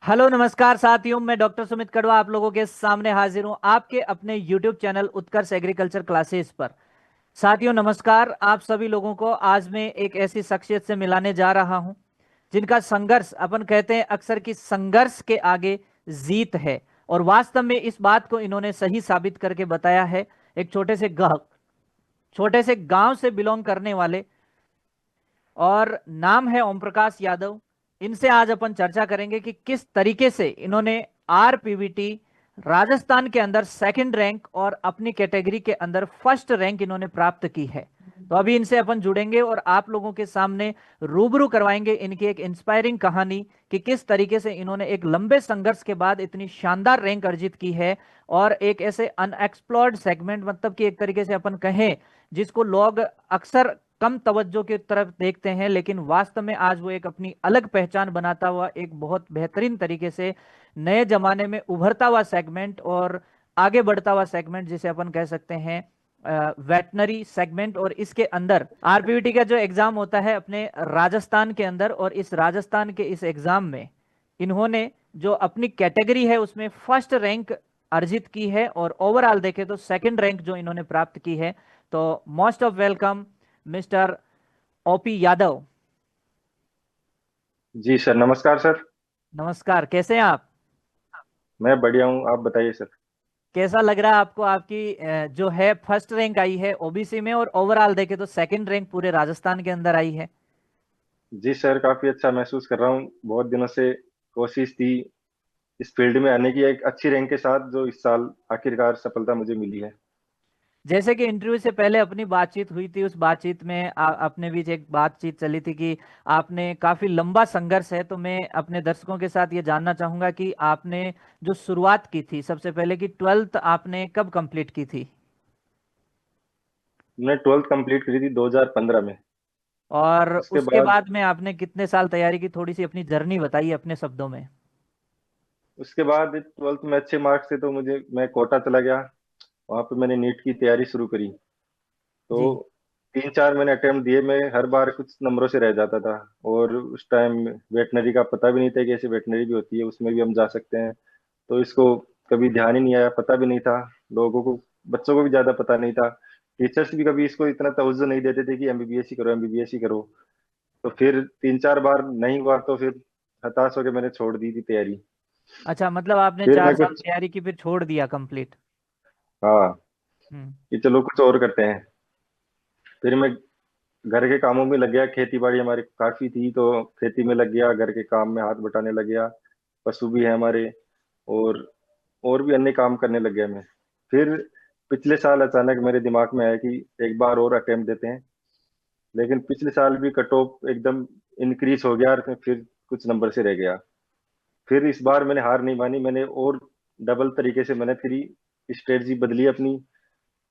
Hello नमस्कार साथियों, मैं डॉक्टर सुमित कड़वा आप लोगों के सामने हाजिर हूं आपके अपने YouTube चैनल उत्कर्ष एग्रीकल्चर क्लासेस पर। साथियों नमस्कार, आप सभी लोगों को आज मैं एक ऐसी शख्सियत से मिलाने जा रहा हूं जिनका संघर्ष अपन कहते हैं अक्सर कि संघर्ष के आगे जीत है। और वास्तव में इस बात को इन्होंने सही साबित करके बताया है। एक छोटे से गांव से बिलोंग करने वाले, और नाम है ओम प्रकाश यादव। इनसे आज अपन चर्चा करेंगे कि किस तरीके से इन्होंने आरपीवीटी राजस्थान के अंदर सेकंड रैंक और अपनी कैटेगरी के अंदर फर्स्ट रैंक इन्होंने प्राप्त की है। तो अभी इनसे अपन जुड़ेंगे और आप लोगों के सामने रूबरू करवाएंगे इनकी एक इंस्पायरिंग कहानी कि किस तरीके से इन्होंने एक लंबे संघर्ष के बाद इतनी शानदार रैंक अर्जित की है। और एक ऐसे अनएक्सप्लोर्ड सेगमेंट, मतलब कि एक तरीके से अपन कहें जिसको लोग अक्सर कम तवज्जो की तरफ देखते हैं, लेकिन वास्तव में आज वो एक अपनी अलग पहचान बनाता हुआ एक बहुत बेहतरीन तरीके से नए जमाने में उभरता हुआ सेगमेंट और आगे बढ़ता हुआ सेगमेंट जिसे अपन कह सकते हैं वेटनरी सेगमेंट। और इसके अंदर आरपीवीटी का जो एग्जाम होता है अपने राजस्थान के अंदर, और इस राजस्थान के इस एग्जाम में इन्होंने जो अपनी कैटेगरी है उसमें फर्स्ट रैंक अर्जित की है, और ओवरऑल देखें तो सेकंड रैंक जो इन्होंने प्राप्त की है। तो most of welcome mister OP Yadav. Ji sir, नमस्कार सर। नमस्कार, कैसे हैं आप? मैं बढ़िया हूँ, आप बताइए सर। कैसा लग रहा है आपको? आपकी जो है फर्स्ट रैंक आई है ओबीसी में, और ओवरऑल देखे तो सेकंड रैंक पूरे राजस्थान के अंदर आई है। जी सर, काफी अच्छा महसूस कर रहा हूँ। बहुत दिनों से कोशिश थी इस फील्ड में आने की, एक अच्छी रैंक के साथ, जो इस साल आखिरकार सफलता मुझे मिली है। जैसे कि इंटरव्यू से पहले अपनी बातचीत हुई थी, उस बातचीत में अपने बीच एक बातचीत चली थी कि आपने काफी लंबा संघर्ष है। तो मैं अपने दर्शकों के साथ ये जानना चाहूंगा कि आपने जो शुरुआत की थी सबसे पहले कि ट्वेल्थ आपने कब कंप्लीट की थी? मैंने 12th कंप्लीट करी थी 2015 में। और उसके उसके बाद बाद में आपने कितने साल तैयारी की? थोड़ी सी अपनी जर्नी बताइए अपने शब्दों में। उसके बाद 12th में अच्छे मार्क्स थे तो मैं कोटा चला गया। वहाँ पे मैंने नीट की तैयारी शुरू करी। तो जी। 3-4 मैंने अटेम्प्ट दिए, मैं हर बार कुछ नंबरों से रह जाता था। और उस टाइम वेटनरी का पता भी नहीं था कि ऐसी वेटनरी भी होती है, उसमें भी हम जा सकते हैं। तो इसको कभी ध्यान ही नहीं आया, पता भी नहीं था। लोगों को, बच्चों को भी ज्यादा पता नहीं था। टीचर्स भी कभी इसको इतना तवज्जो नहीं देते थे कि एमबीबीएस ही करो, एमबीबीएस ही करो। तो फिर 3-4 बार नहीं हुआ तो फिर हताश होकर मैंने छोड़ दी थी तैयारी। अच्छा, मतलब आपने फिर चार मैं साल कुछ, तैयारी की फिर छोड़ दिया कंप्लीट? हाँ, हम्म। कि चलो कुछ और करते हैं। फिर मैं घर के कामों में लग गया। खेती बाड़ी हमारी काफी थी तो खेती में लग गया, घर के काम में हाथ बटाने लग गया। पशु भी है हमारे। और और भी अन्य काम करने लग गया मैं। फिर पिछले साल अचानक मेरे दिमाग में आया कि एक बार और अटेम्प्ट देते हैं। लेकिन पिछले साल भी कट ऑफ एकदम इंक्रीज हो गया और मैं फिर कुछ नंबर से रह गया। फिर इस बार मैंने हार नहीं मानी, मैंने और डबल तरीके से मेहनत करी, स्ट्रेटजी बदली अपनी।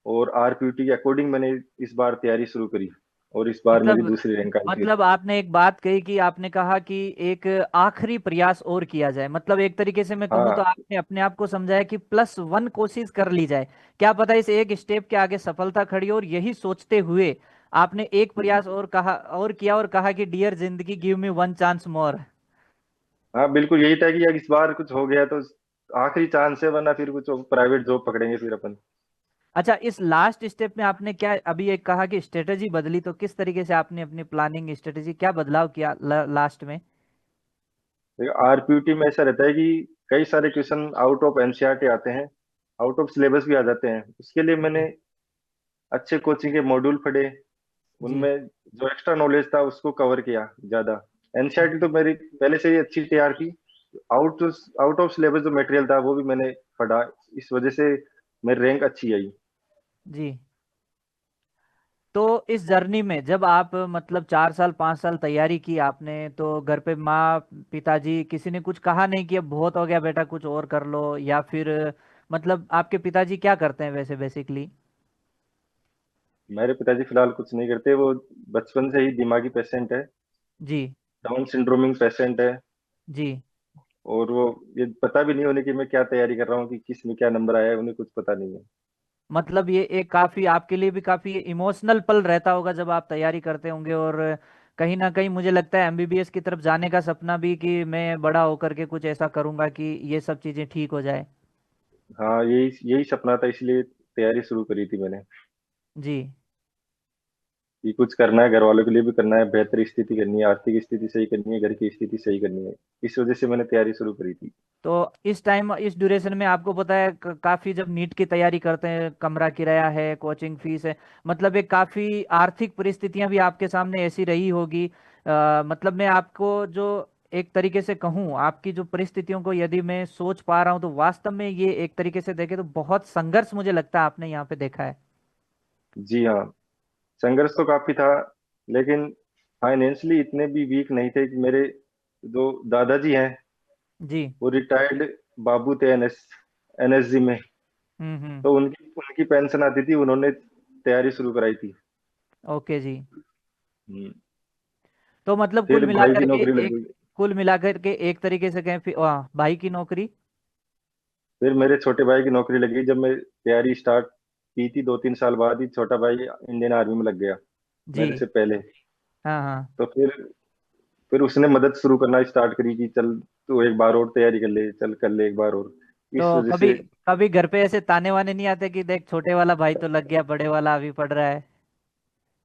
और आरपीटी के अकॉर्डिंग मैंने इस बार तैयारी शुरू करी। और इस बार मेरी मतलब दूसरी रैंक आई फिर। मतलब आपने एक बात कही कि आपने कहा कि एक आखिरी प्रयास और किया जाए, मतलब एक तरीके से मैं कहूँ तो हाँ, आपने अपने आप को समझाया कि प्लस वन कोशिश कर ली जाए। क्या पता इस एक स्टेप के आगे सफलता खड़ी हो, और यही सोचते हुए आपने एक प्रयास और कहा और किया और कहा कि डियर जिंदगी गिव मी वन चांस मोर। हाँ, बिल्कुल यही था कि यार इस बार कुछ हो गया तो आखिरी चांस है, वरना फिर कुछ प्राइवेट जॉब पकड़ेंगे फिर अपन। अच्छा, इस लास्ट स्टेप में आपने क्या अभी एक कहा कि स्ट्रेटेजी बदली, तो किस तरीके से आपने अपनी प्लानिंग स्ट्रेटेजी क्या बदलाव किया लास्ट में? आरपीटी में ऐसा रहता है कि कई सारे क्वेश्चन आउट ऑफ एनसीईआरटी आते हैं, आउट ऑफ सिलेबस भी आ जाते हैं। उसके लिए मैंने जी। अच्छे कोचिंग के मॉड्यूल पढ़े। जी। उनमें जो एक्स्ट्रा नॉलेज था उसको कवर किया ज्यादा। एनसीईआरटी तो मेरी पहले से ही अच्छी तैयार थी। आउट आउट ऑफ सिलेबस जो मटेरियल था वो भी मैंने पढ़ा। इस वजह से मेरी रैंक अच्छी आई। जी। तो इस जर्नी में जब आप मतलब 4 साल 5 साल तैयारी की आपने, तो घर पे माँ पिताजी किसी ने कुछ कहा नहीं कि अब बहुत हो गया बेटा कुछ और कर लो, या फिर मतलब आपके पिताजी क्या करते हैं वैसे बेसिकली? मेरे पिताजी फिलहाल कुछ नहीं करते, वो बचपन से ही दिमागी पेशेंट है, जी। डाउन सिंड्रोमिंग पेशेंट है। जी। और वो, ये पता भी नहीं उन्हें कि मैं क्या तैयारी कर रहा हूँ, कि किस में क्या नंबर आया है, उन्हें कुछ पता नहीं है। मतलब ये एक काफी आपके लिए भी काफी इमोशनल पल रहता होगा जब आप तैयारी करते होंगे, और कहीं ना कहीं मुझे लगता है एमबीबीएस की तरफ जाने का सपना भी, कि मैं बड़ा होकर के कुछ ऐसा करूंगा कि ये सब चीजें ठीक हो जाए। हाँ, यही यही सपना था, इसलिए तैयारी शुरू करी थी मैंने जी। कि कुछ करना है, घर वालों के लिए भी करना है, बेहतर स्थिति करनी है, आर्थिक स्थिति सही करनी है, घर की स्थिति सही करनी है। इस वजह से मैंने तैयारी शुरू करी थी। तो इस टाइम, इस ड्यूरेशन में आपको पता है काफी जब नीट की तैयारी करते हैं, कमरा किराया है, कोचिंग फीस है, मतलब एक काफी आर्थिक परिस्थितियां भी आपके सामने ऐसी रही होगी। मतलब मैं आपको जो एक तरीके से कहूँ, आपकी जो परिस्थितियों को यदि मैं सोच पा रहा हूँ, तो वास्तव में ये एक तरीके से देखे तो बहुत संघर्ष मुझे लगता है आपने यहाँ पे देखा है। जी हाँ, संघर्ष तो काफी था, लेकिन फाइनेंशियली इतने भी वीक नहीं थे कि मेरे जो दादाजी हैं जी। वो रिटायर्ड बाबू थे एनएसजी में। हम्म। तो उनकी उनकी पेंशन आती थी, उन्होंने तैयारी शुरू कराई थी। ओके जी। हम्म, तो मतलब कुल फिर भाई मिलाकर की के नौकरी लग एक, गई। कुल मिलाकर के एक तरीके से कहें, भाई की नौकरी। फिर मेरे छोटे भाई की नौकरी लगी जब मैं तैयारी स्टार्ट की थी, 2-3 साल बाद ही छोटा भाई इंडियन आर्मी में लग गया जी। मेरे से पहले। हाँ हाँ। तो फिर उसने मदद शुरू करना स्टार्ट करी कि चल तू एक बार और तैयारी कर ले, चल कर ले एक बार और। इस तो वजह कभी से कभी घर पे ऐसे ताने वाने नहीं आते कि देख छोटे वाला भाई तो लग गया, बड़े वाला अभी पढ़ रहा है?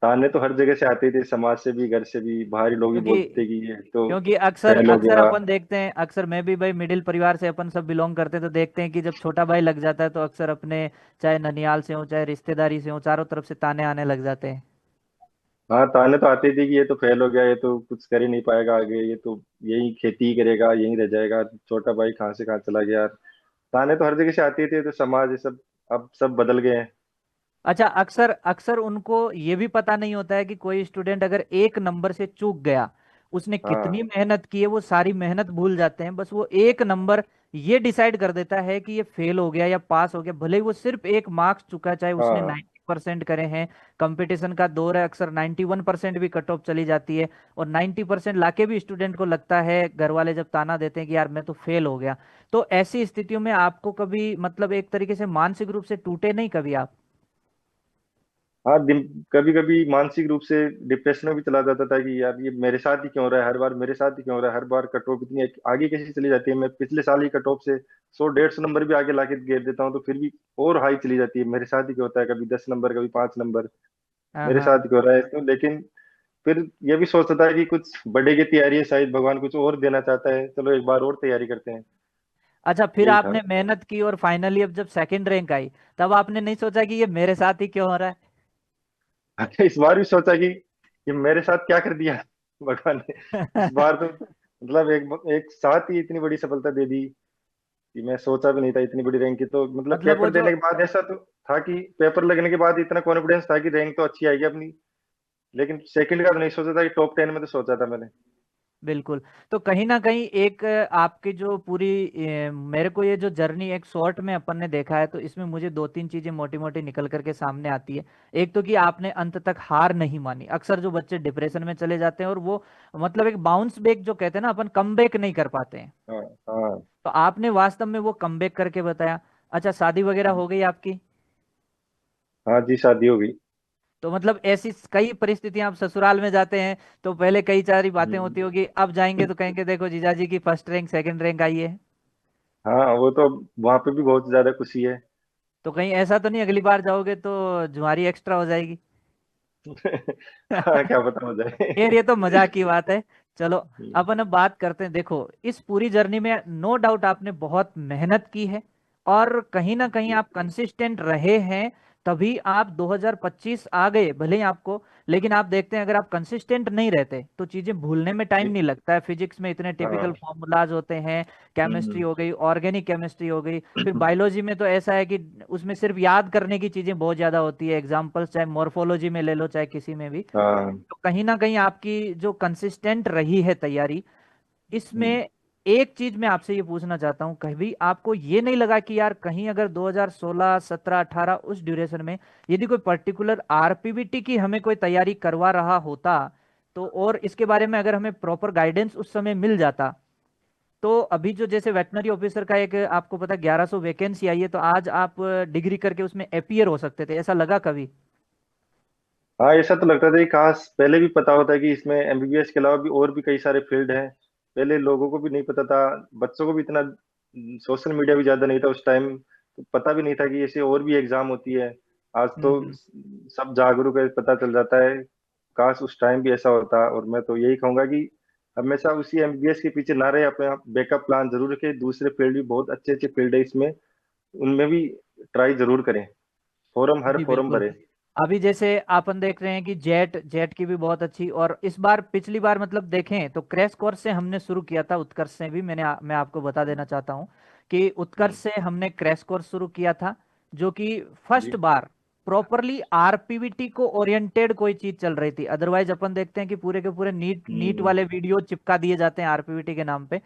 ताने तो हर जगह से आते थे, समाज से भी, घर से भी, बाहरी लोग ही क्योंकि बोलते कि ये तो क्योंकि अक्सर फेल हो अक्सर गया। अपन देखते हैं, अक्सर मैं भी भाई मिडिल परिवार से अपन सब बिलोंग करते हैं, तो देखते हैं कि जब छोटा भाई लग जाता है तो अक्सर अपने, चाहे ननियाल से हो चाहे रिश्तेदारी से हो, चारों तरफ से ताने आने लग जाते हैं। हाँ, ताने तो आते थे कि ये तो फेल हो गया, ये तो कुछ कर ही नहीं पाएगा आगे, ये तो यही खेती ही करेगा, यही रह जाएगा, छोटा भाई कहाँ से कहाँ चला गया। ताने तो हर जगह से आते थे, तो समाज ये सब अब सब बदल गए हैं। अच्छा, अक्सर अक्सर उनको ये भी पता नहीं होता है कि कोई स्टूडेंट अगर एक नंबर से चूक गया, उसने कितनी हाँ मेहनत की है वो सारी मेहनत भूल जाते हैं। बस वो एक नंबर ये डिसाइड कर देता है कि ये फेल हो गया या पास हो गया, भले ही वो सिर्फ एक मार्क्स चुका, चाहे उसने हाँ 90% करे हैं। कंपटीशन का दौर है, अक्सर 91% भी कट ऑफ चली जाती है, और 90% लाके भी स्टूडेंट को लगता है, घर वाले जब ताना देते हैं कि यार मैं तो फेल हो गया। तो ऐसी स्थितियों में आपको कभी मतलब एक तरीके से मानसिक रूप से टूटे नहीं कभी आप? हाँ, कभी कभी मानसिक रूप से डिप्रेशन में भी चला जाता था कि यार ये मेरे साथ ही क्यों हो रहा है, हर बार मेरे साथ ही क्यों हो रहा है, हर बार कट ऑफ इतनी आगे कैसे चली जाती है। मैं पिछले साल ही कट ऑफ से 100-150 नंबर भी आगे लाके घेर देता हूँ, तो फिर भी और हाई चली जाती है। मेरे साथ ही क्यों होता है, कभी 10 नंबर, कभी 5 नंबर, हाँ मेरे साथ हाँ। ही क्यों हो रहा है तो। लेकिन फिर ये भी सोचता था कि कुछ बड़े की तैयारी है, शायद भगवान कुछ और देना चाहता है, चलो एक बार और तैयारी करते हैं। अच्छा, फिर यही था। आपने मेहनत की और फाइनली अब जब सेकंड रैंक आई, तब आपने नहीं सोचा कि ये मेरे साथ ही क्यों हो रहा है? अच्छा, इस बार भी सोचा कि ये मेरे साथ क्या कर दिया भगवान ने। इस बार तो मतलब एक एक साथ ही इतनी बड़ी सफलता दे दी कि मैं सोचा भी नहीं था इतनी बड़ी रैंक की। तो मतलब मतलब वो पेपर जो, देने के बाद ऐसा तो था कि पेपर लगने के बाद इतना कॉन्फिडेंस था कि रैंक तो अच्छी आएगी अपनी, लेकिन सेकंड का तो नहीं सोचा था, कि टॉप 10 में तो सोचा था मैंने। बिल्कुल। तो कहीं ना कहीं एक आपकी जो पूरी मेरे को ये जो जर्नी एक शॉर्ट में अपन ने देखा है, तो इसमें मुझे दो तीन चीजें मोटी मोटी निकल करके सामने आती है। एक तो कि आपने अंत तक हार नहीं मानी। अक्सर जो बच्चे डिप्रेशन में चले जाते हैं और वो मतलब एक बाउंस बैक जो कहते हैं ना, अपन कम बैक नहीं कर पाते हैं, हाँ हाँ। तो आपने वास्तव में वो कम बैक करके बताया। अच्छा, शादी वगैरह हो गई आपकी? हाँ जी, शादी हो गई। तो मतलब ऐसी कई परिस्थितियां, आप ससुराल में जाते हैं तो पहले कई सारी बातें होती हम्म। होगी, अब जाएंगे तो कहेंगे देखो जीजाजी की फर्स्ट रैंक सेकंड रैंक आई है। हाँ, वो तो वहां पे भी बहुत ज्यादा खुशी है। तो कहीं ऐसा तो नहीं अगली बार जाओगे तो जुआरी एक्स्ट्रा हो जाएगी? हाँ, क्या पता हो जाए। खैर ये तो मजाक की बात है। चलो, हम्म, अपन अब बात करते हैं। देखो, इस पूरी जर्नी में नो डाउट आपने बहुत मेहनत की है, और कहीं ना कहीं जी। आप कंसिस्टेंट रहे हैं, तभी आप 2025 आ गए भले ही आपको। लेकिन आप देखते हैं, अगर आप कंसिस्टेंट नहीं रहते तो चीजें भूलने में टाइम जी। नहीं लगता है। फिजिक्स में इतने टिपिकल हाँ। फॉर्मूलाज होते हैं, केमिस्ट्री हम्म। हो गई, ऑर्गेनिक केमिस्ट्री हो गई, फिर बायोलॉजी में तो ऐसा है कि उसमें सिर्फ याद करने की चीजें बहुत ज्यादा होती है, एग्जाम्पल्स चाहे मॉर्फोलॉजी में ले लो चाहे किसी में भी। हाँ। तो कहीं ना कहीं आपकी जो कंसिस्टेंट रही है तैयारी, हम्म। इसमें एक चीज मैं आपसे ये पूछना चाहता हूं, कभी आपको ये नहीं लगा कि यार कहीं अगर 2016 17 18 उस ड्यूरेशन में यदि कोई पर्टिकुलर आरपीवीटी की हमें कोई तैयारी करवा रहा होता, तो और इसके बारे में अगर हमें प्रॉपर गाइडेंस उस समय मिल जाता, तो अभी जो जैसे वेटनरी ऑफिसर का एक आपको पता 1100 वैकेंसी आई है, तो आज आप डिग्री करके उसमें अपियर हो सकते थे, ऐसा लगा कभी? हाँ, ऐसा तो लगता था कि काश पहले भी पता होता है कि इसमें एमबीबीएस के अलावा भी और भी कई सारे फील्ड हैं। पहले लोगों को भी नहीं पता था, बच्चों को भी इतना सोशल मीडिया भी ज्यादा नहीं था उस टाइम, तो पता भी नहीं था कि ऐसे और भी एग्जाम होती है। आज तो हम्म। सब जागरूक है, पता चल जाता है। काश उस टाइम भी ऐसा होता। और मैं तो यही कहूंगा कि हमेशा उसी एमबीबीएस के पीछे ना रहे, अपने बैकअप प्लान जरूर रखें। दूसरे फील्ड भी बहुत अच्छे अच्छे फील्ड है इसमें, उनमें भी ट्राई जरूर करें। फॉर्म, हर जी फॉर्म बिल्कुल। भरे। अभी जैसे अपन देख रहे हैं कि जेट जेट की भी बहुत अच्छी, और इस बार पिछली बार मतलब देखें तो क्रैश कोर्स से हमने शुरू किया था, उत्कर्ष से भी मैं आपको बता देना चाहता हूँ कि उत्कर्ष हम्म, से हमने क्रैश कोर्स शुरू किया था, जो कि फर्स्ट जी। बार प्रॉपरली आरपीवीटी को ओरिएंटेड कोई चीज चल रही थी। अदरवाइज अपन देखते हैं कि पूरे के पूरे नीट नीट हम्म, वाले वीडियो चिपका दिए जाते हैं आरपीवीटी के नाम पे।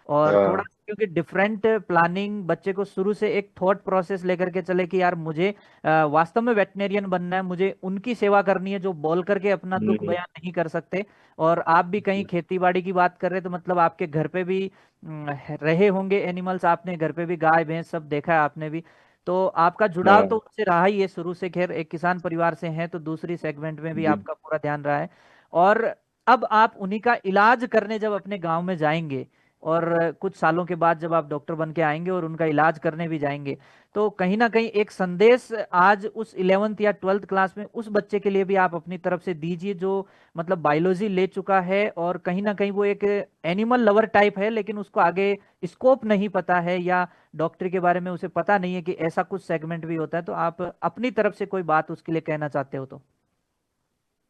और थोड़ा हाँ, क्योंकि डिफरेंट प्लानिंग, बच्चे को शुरू से एक थॉट प्रोसेस लेकर के चले कि यार मुझे वास्तव में वेटनेरियन बनना है, मुझे उनकी सेवा करनी है जो बोल करके अपना दुख हम्म, बयान नहीं कर सकते। और आप भी कहीं जी, खेती बाड़ी की बात कर रहे हैं तो मतलब आपके घर पे भी रहे होंगे एनिमल्स, आपने घर पे भी गाय भैंस सब देखा है आपने भी। तो आपका जुड़ाव तो हाँ, उनसे रहा ही है शुरू से, खैर एक किसान परिवार से हैं तो दूसरी सेगमेंट में भी जी, आपका पूरा ध्यान रहा है। और अब आप उन्हीं का इलाज करने जब अपने गांव में जाएंगे, और कुछ सालों के बाद जब आप डॉक्टर बन के आएंगे और उनका इलाज करने भी जाएंगे, तो कहीं ना कहीं एक संदेश आज उस 11th या 12th क्लास में उस बच्चे के लिए भी आप अपनी तरफ से दीजिए, जो मतलब बायोलॉजी ले चुका है और कहीं ना कहीं वो एक एनिमल लवर टाइप है, लेकिन उसको आगे स्कोप नहीं पता है या डॉक्टरी के बारे में उसे पता नहीं है कि ऐसा कुछ सेगमेंट भी होता है। तो आप अपनी तरफ से कोई बात उसके लिए कहना चाहते हो तो?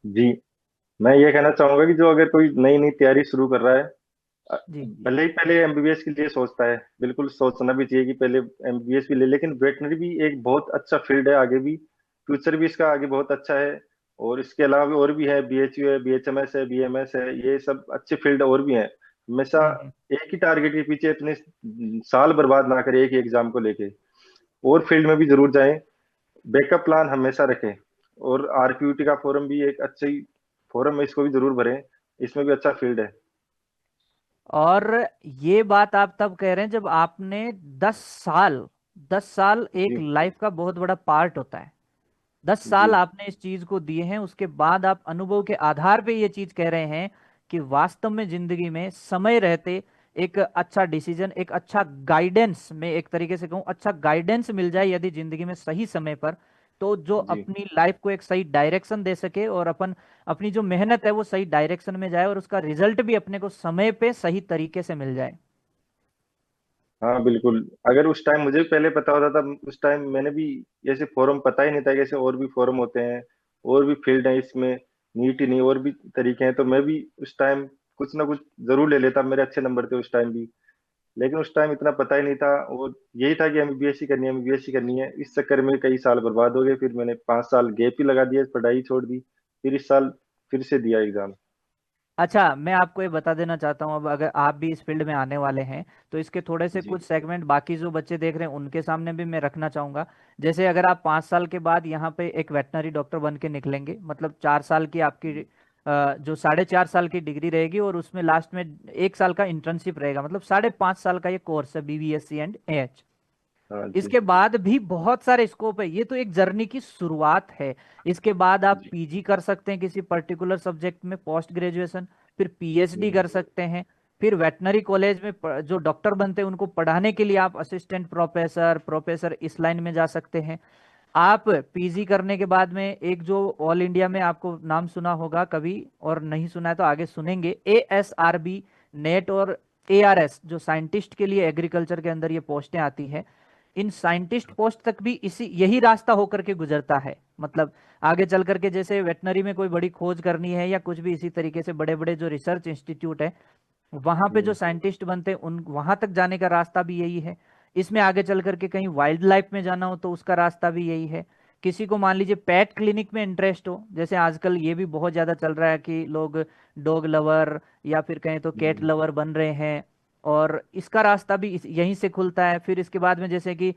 जी। मैं ये कहना चाहूंगा कि जो अगर कोई नई नई तैयारी शुरू कर रहा है, अ, जी भले ही पहले एमबीबीएस के लिए सोचता है, बिल्कुल सोचना भी चाहिए कि पहले एमबीबीएस भी ले, लेकिन वेटनरी भी एक बहुत अच्छा फील्ड है, आगे भी फ्यूचर भी इसका आगे बहुत अच्छा है। और इसके अलावा भी और भी है, बीएचयू है, बीएचएमएस है, बीएमएस है, ये सब अच्छे फील्ड और भी हैं। हमेशा हम्म। एक ही टारगेट के पीछे इतने साल बर्बाद ना करें एक ही एग्जाम को लेके, और फील्ड में भी जरूर जाएं। बैकअप प्लान हमेशा रखें। और आरपीयूटी का फॉर्म भी एक अच्छा ही फॉर्म है, इसको भी जरूर भरें, इसमें भी अच्छा फील्ड है। और ये बात आप तब कह रहे हैं जब आपने 10 साल, 10 साल एक जी, लाइफ का बहुत बड़ा पार्ट होता है, 10 साल जी, आपने इस चीज को दिए हैं, उसके बाद आप अनुभव के आधार पे ये चीज कह रहे हैं कि वास्तव में जिंदगी में समय रहते एक अच्छा डिसीजन, एक अच्छा गाइडेंस, में एक तरीके से कहूं अच्छा गाइडेंस मिल जाए यदि जिंदगी में सही समय पर, तो जो जी। अपनी लाइफ को एक सही डायरेक्शन दे सके और अपन अपनी जो मेहनत है वो सही डायरेक्शन में जाए और उसका रिजल्ट भी अपने को समय पे सही तरीके से मिल जाए। हाँ, बिल्कुल। अगर उस टाइम मुझे भी पहले पता होता था, उस टाइम मैंने भी ऐसे फॉर्म पता ही नहीं था, कैसे और भी फॉर्म होते हैं, और भी फील्ड है इसमें, नीट ही नहीं और भी तरीके हैं, तो मैं भी उस टाइम कुछ ना कुछ जरूर ले लेता। मेरे अच्छे नंबर थे उस टाइम भी, लेकिन उस टाइम इतना पता ही नहीं था। और यही था कि एमबीबीएस ही करनी है, एमबीबीएस ही करनी है। इस चक्कर में कई साल बर्बाद हो गए, फिर मैंने 5 साल गैप ही लगा दिया, पढ़ाई छोड़ दी। फिर इस साल फिर से दिया एग्जाम। अच्छा, मैं आपको ये बता देना चाहता हूँ, अब अगर आप भी इस फील्ड में आने वाले हैं तो इसके थोड़े से जी, कुछ सेगमेंट बाकी जो बच्चे देख रहे हैं उनके सामने भी मैं रखना चाहूंगा। जैसे अगर आप 5 साल के बाद यहाँ पे एक वेटनरी डॉक्टर बन के निकलेंगे, मतलब 4 साल की आपकी जो 4.5 साल की डिग्री रहेगी और उसमें लास्ट में 1 साल का इंटर्नशिप रहेगा, मतलब 5.5 साल का ये कोर्स है बीबीएससी एंड एएच। हाँ, जी, इसके बाद भी बहुत सारे स्कोप है, ये तो एक जर्नी की शुरुआत है। इसके बाद आप जी, पीजी कर सकते हैं किसी पर्टिकुलर सब्जेक्ट में, पोस्ट ग्रेजुएशन, फिर पीएचडी हम्म, कर सकते हैं, फिर वेटनरी कॉलेज में जो डॉक्टर बनते हैं उनको पढ़ाने के लिए आप असिस्टेंट प्रोफेसर प्रोफेसर इस लाइन में जा सकते हैं। आप पीजी करने के बाद में एक जो ऑल इंडिया में आपको नाम सुना होगा कभी, और नहीं सुना है तो आगे सुनेंगे, एएसआरबी नेट और एआरएस, जो साइंटिस्ट के लिए एग्रीकल्चर के अंदर ये पोस्टें आती है, इन साइंटिस्ट पोस्ट तक भी इसी यही रास्ता होकर के गुजरता है। मतलब आगे चल करके जैसे वेटनरी में कोई बड़ी खोज करनी है या कुछ भी इसी तरीके से बड़े बड़े जो रिसर्च इंस्टीट्यूट है वहां पे जो हम्म, साइंटिस्ट बनते हैं उन वहां तक जाने का रास्ता भी यही है। इसमें आगे चल करके कहीं वाइल्ड लाइफ में जाना हो तो उसका रास्ता भी यही है। किसी को मान लीजिए पेट क्लिनिक में इंटरेस्ट हो, जैसे आजकल ये भी बहुत ज्यादा चल रहा है कि लोग डॉग लवर या फिर कहें तो कैट हम्म, लवर बन रहे हैं, और इसका रास्ता भी यहीं से खुलता है। फिर इसके बाद में जैसे कि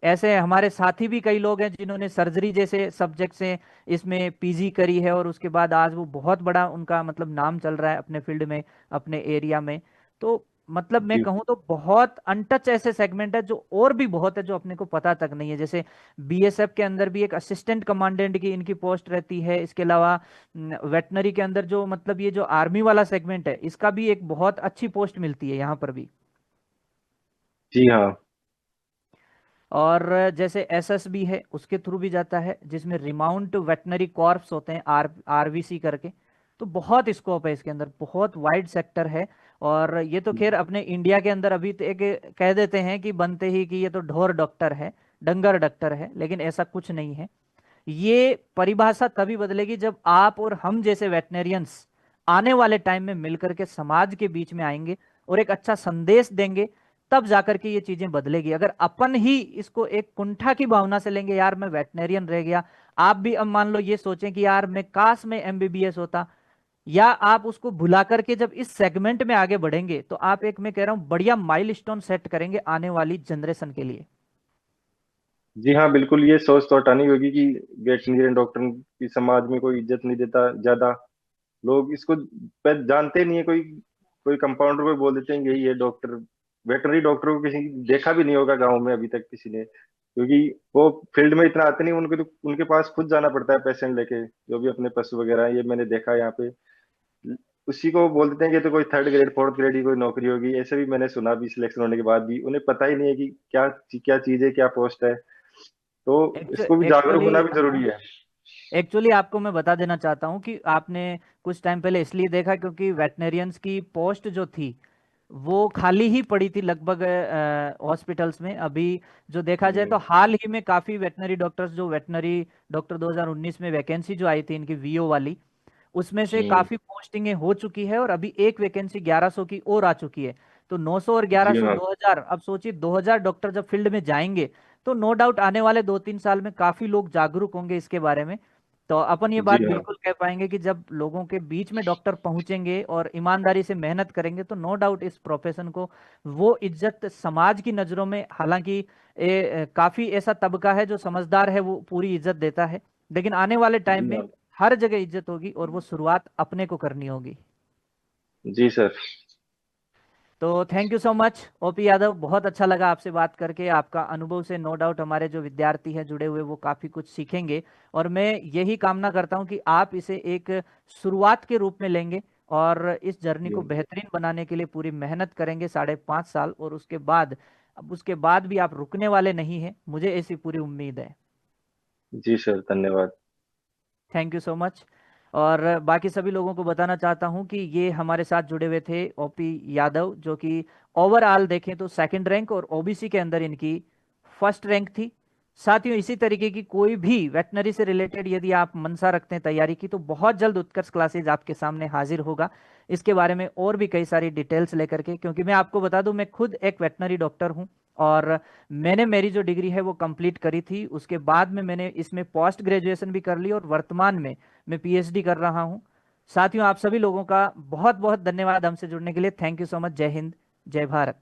ऐसे हमारे साथी भी कई लोग हैं जिन्होंने सर्जरी जैसे सब्जेक्ट से इसमें पीजी करी है और उसके बाद आज वो बहुत बड़ा उनका मतलब नाम चल रहा है अपने फील्ड में, अपने एरिया में। तो मतलब मैं जी कहूँ तो बहुत अनटच ऐसे सेगमेंट है जो और भी बहुत है जो अपने को पता तक नहीं है। जैसे बीएसएफ के अंदर भी एक असिस्टेंट कमांडेंट की इनकी पोस्ट रहती है। इसके अलावा वेटनरी के अंदर जो मतलब ये जो आर्मी वाला सेगमेंट है इसका भी एक बहुत अच्छी पोस्ट मिलती है यहाँ पर भी। जी हाँ। और जैसे एसएसबी है उसके थ्रू भी जाता है, जिसमें रिमाउंट वेटनरी कॉर्प्स होते हैं, आरवीसी करके। तो बहुत स्कोप है इसके अंदर, बहुत वाइड सेक्टर है। और ये तो खैर अपने इंडिया के अंदर अभी तो एक कह देते हैं कि बनते ही कि ये तो ढोर डॉक्टर है, डंगर डॉक्टर है, लेकिन ऐसा कुछ नहीं है। ये परिभाषा तभी बदलेगी जब आप और हम जैसे वेटनेरियंस आने वाले टाइम में मिलकर के समाज के बीच में आएंगे और एक अच्छा संदेश देंगे, तब जाकर के ये चीजें बदलेगी। अगर अपन ही इसको एक कुंठा की भावना से लेंगे, यार मैं वेटनेरियन रह गया, आप भी अब मान लो ये सोचें कि यार मैं काश में एमबीबीएस होता, या आप उसको भुला करके जब इस सेगमेंट में आगे बढ़ेंगे, तो आप एक, मैं कह रहा हूं, बढ़िया माइलस्टोन सेट करेंगे आने वाली जनरेशन के लिए। जी हाँ, बिल्कुल ये सोच तो हटानी होगी कि वेटरनरी डॉक्टर की समाज में कोई इज्जत नहीं देता ज्यादा। लोग इसको जानते नहीं है। कोई कोई कंपाउंडर को बोल देते हैं यही है डॉक्टर। वेटरनरी डॉक्टर को किसी देखा भी नहीं होगा गांव में अभी तक किसी ने, क्योंकि वो फील्ड में इतना आते नहीं। उनके तो उनके पास खुद जाना पड़ता है पेशेंट लेके, जो भी अपने पशु वगैरह हैं, ये मैंने देखा है यहाँ पे। उसी को बोल देते हैं कि ये तो कोई थर्ड ग्रेड फोर्थ ग्रेड की कोई नौकरी होगी। ऐसे भी मैंने सुना भी, सिलेक्शन होने के बाद भी उन्हें पता ही नहीं है कि क्या क्या चीज है, क्या पोस्ट है। तो इसको भी जागरूक एक्चुअली होना भी जरूरी है। एक्चुअली आपको मैं बता देना चाहता हूँ कि आपने कुछ टाइम पहले इसलिए देखा क्योंकि वेटनेरियंस की पोस्ट जो थी वो खाली ही पड़ी थी लगभग हॉस्पिटल्स में। अभी जो देखा जाए तो जी हाल ही में काफी वेटनरी डॉक्टर्स, जो वेटनरी डॉक्टर 2019 में वैकेंसी जो आई थी इनकी वीओ वाली, उसमें से जी काफी पोस्टिंगें हो चुकी है और अभी एक वैकेंसी 1100 की और आ चुकी है। तो 900 और जी 1100 हाँ। 2000, अब सोचिए 2000 डॉक्टर जब फील्ड में जाएंगे तो नो डाउट आने वाले 2-3 साल में काफी लोग जागरूक होंगे इसके बारे में। तो अपन ये जी बात हाँ। बिल्कुल कह पाएंगे कि जब लोगों के बीच में डॉक्टर पहुंचेंगे और ईमानदारी से मेहनत करेंगे तो नो डाउट इस प्रोफेशन को वो इज्जत समाज की नजरों में, हालांकि काफी ऐसा तबका है जो समझदार है वो पूरी इज्जत देता है, लेकिन आने वाले टाइम जी में हाँ। हर जगह इज्जत होगी और वो शुरुआत अपने को करनी होगी। जी सर। तो thank you so much OP Yadav, बहुत अच्छा लगा आपसे बात करके। आपका अनुभव से नो डाउट हमारे जो विद्यार्थी हैं जुड़े हुए वो काफ़ी कुछ सीखेंगे। और मैं यही कामना करता हूं कि आप इसे एक शुरुआत के रूप में लेंगे और इस जर्नी जी को बेहतरीन बनाने के लिए पूरी मेहनत करेंगे 5.5 साल, और उसके बाद, अब उसके बाद भी आप रुकने वाले नहीं हैं, मुझे ऐसी पूरी उम्मीद है। जी सर, धन्यवाद। Thank you so much. और बाकी सभी लोगों को बताना चाहता हूं कि ये हमारे साथ जुड़े हुए थे ओपी यादव, जो कि ओवरऑल देखें तो सेकंड रैंक और ओबीसी के अंदर इनकी फर्स्ट रैंक थी। साथियों, इसी तरीके की कोई भी वेटनरी से रिलेटेड यदि आप मनसा रखते हैं तैयारी की, तो बहुत जल्द उत्कर्ष क्लासेज आपके सामने हाजिर होगा इसके बारे में और भी कई सारी डिटेल्स लेकर के। क्योंकि मैं आपको बता दूं, मैं खुद एक वेटनरी डॉक्टर हूं और मैंने मेरी जो डिग्री है वो कंप्लीट करी थी, उसके बाद में मैंने इसमें पोस्ट ग्रेजुएशन भी कर ली और वर्तमान में मैं पीएचडी कर रहा हूं। साथियों, आप सभी लोगों का बहुत बहुत धन्यवाद हमसे जुड़ने के लिए। Thank you so much. जय हिंद, जय भारत।